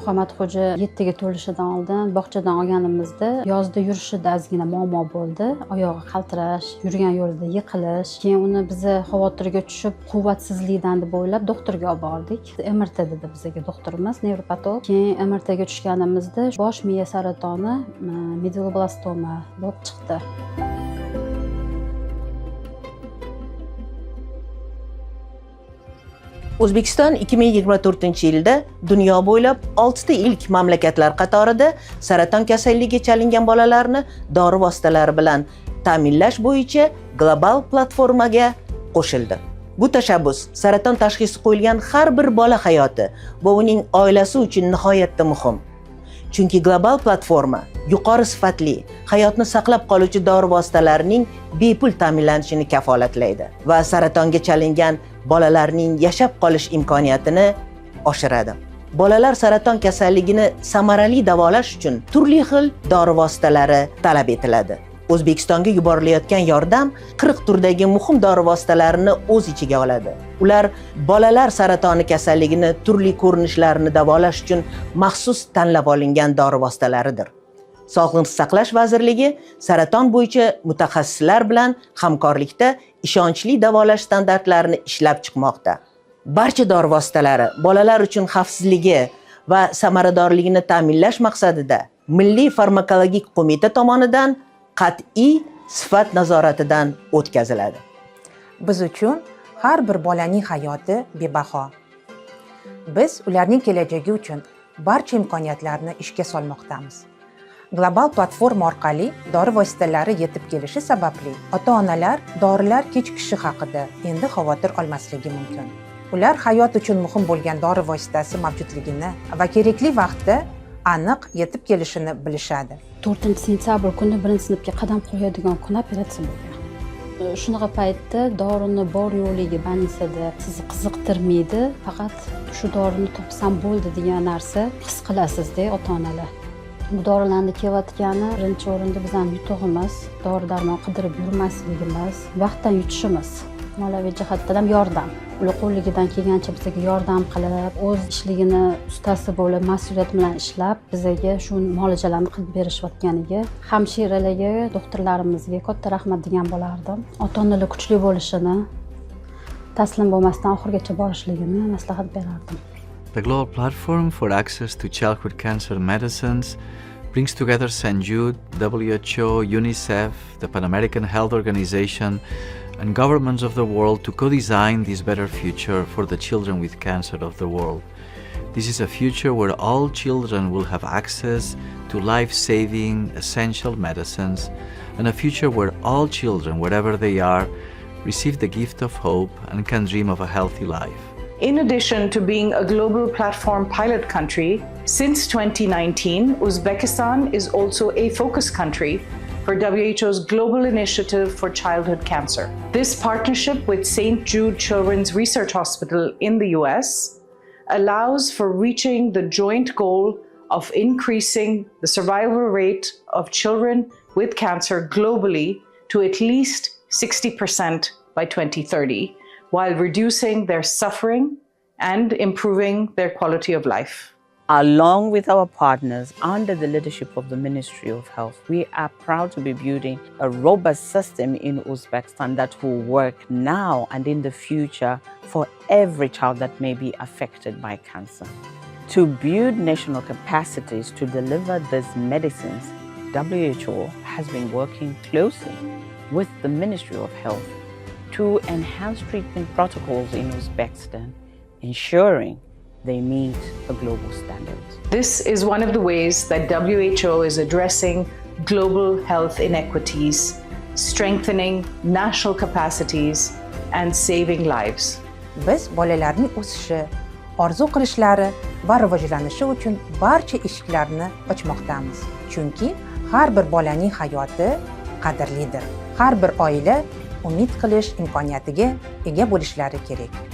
Muhammadxo'ja 7 ga to'lishidan oldin bog'chadan olganimizda yozda yurishida ozgina muammo bo'ldi. Oyog'i qaltirash, yurgan yo'lida yiqilish. Keyin uni biz xavotirga tushib, quvvatsizlikdan deb o'ylab doktorga olib bordik. MRT dedi bizga doktorimiz, nevropatolog. Keyin MRTga tushganimizda bosh miya saratoni, medulloblastoma bo'lib chiqdi. O'zbekiston 2024-yilda dunyo bo'ylab 6 ta ilk mamlakatlar qatorida saraton kasalligiga chalingan bolalarni dori vositalari bilan ta'minlash bo'yicha global platformaga qo'shildi. Bu tashabbus saraton tashxisi qo'yilgan har bir bola hayoti va uning oilasi uchun nihoyatda muhim. Chunki global platforma yuqori sifatli, hayotni saqlab qoluvchi dori vositalarining bepul ta'minlanishini kafolatlaydi va saratonga chalingan bolalarning yashab qolish imkoniyatini oshiradi. Bolalar saraton kasalligini samarali davolash uchun turli xil dori vositalari talab etiladi. O'zbekistonga yuborilayotgan yordam 40 turdagi muhim dori vositalarini o'z ichiga oladi. Ular bolalar saratoni kasalligini turli ko'rinishlarini davolash uchun maxsus tanlab olingan dori vositalaridir. Sog'liqni saqlash vazirligi saraton bo'yicha mutaxassislar bilan hamkorlikda ishonchli davolash standartlarini ishlab chiqmoqda. Barcha dori vositalari bolalar uchun xavfsizligi va samaradorligini ta'minlash maqsadida Milliy farmakologik qo'mita tomonidan qat'iy sifat nazoratidan o'tkaziladi. Biz uchun har bir bolaning hayoti bebaho. Biz ularning kelajagi uchun barcha imkoniyatlarni ishga solmoqdamiz. Global platforma orqali dori vositalari yetib kelishi sababli ota-onalar dorilar kechikishi haqida endi xavotir olmasligi mumkin. Ular hayot uchun muhim bo'lgan dori vositasi mavjudligini va kerakli vaqtda aniq yetib kelishini bilishadi. 4-sentyabr kuni 1-sinfga qadam qo'yadigan kun operatsiya bo'lgan. Shunaqa paytda dorini bor yo'ligi больницada sizni qiziqtirmaydi, faqat shu dorini topsam bo'ldi degan narsa his qilasizda ota-onalar. Bu dorilarni kelayotgani birinchi o'rinda bizning yutug'imiz, dori-darmon qidirib yurmasligimiz, vaqtdan yutishimiz. Moliyaviy jihatdan ham yordam. Ular qo'ligidan kelgancha bizga yordam qilib, o'z ishligini ustasi bo'lib, mas'uliyat bilan ishlab, bizga shu muolajalarni qilib berishayotganiga, hamshiralarga, doktorlarimizga katta rahmat degan bo'lardim. Ota-onalar kuchli bo'lishini, taslim bo'lmasdan oxirigacha borishligini maslahat berardim. The Global Platform for Access to Childhood Cancer Medicines brings together St. Jude, WHO, UNICEF, the Pan American Health Organization, and governments of the world to co-design this better future for the children with cancer of the world. This is a future where all children will have access to life-saving, essential medicines, and a future where all children, wherever they are, receive the gift of hope and can dream of a healthy life. In addition to being a global platform pilot country, since 2019, Uzbekistan is also a focus country for WHO's Global Initiative for Childhood Cancer. This partnership with St. Jude Children's Research Hospital in the US allows for reaching the joint goal of increasing the survival rate of children with cancer globally to at least 60% by 2030, while reducing their suffering and improving their quality of life. Along with our partners under the leadership of the Ministry of Health, we are proud to be building a robust system in Uzbekistan that will work now and in the future for every child that may be affected by cancer. To build national capacities to deliver these medicines, WHO has been working closely with the Ministry of Health to enhance treatment protocols in Uzbekistan, ensuring they meet the global standards. This is one of the ways that WHO is addressing global health inequities, strengthening national capacities, and saving lives. Biz bolalarning o'sishi, orzu qilishlari va rivojlanishi uchun barcha eshiklarni ochmoqdamiz. Chunki har bir bolaning hayoti qadrlidir. Har bir oila umid qilish imkoniyatiga ega bo'lishlari kerak.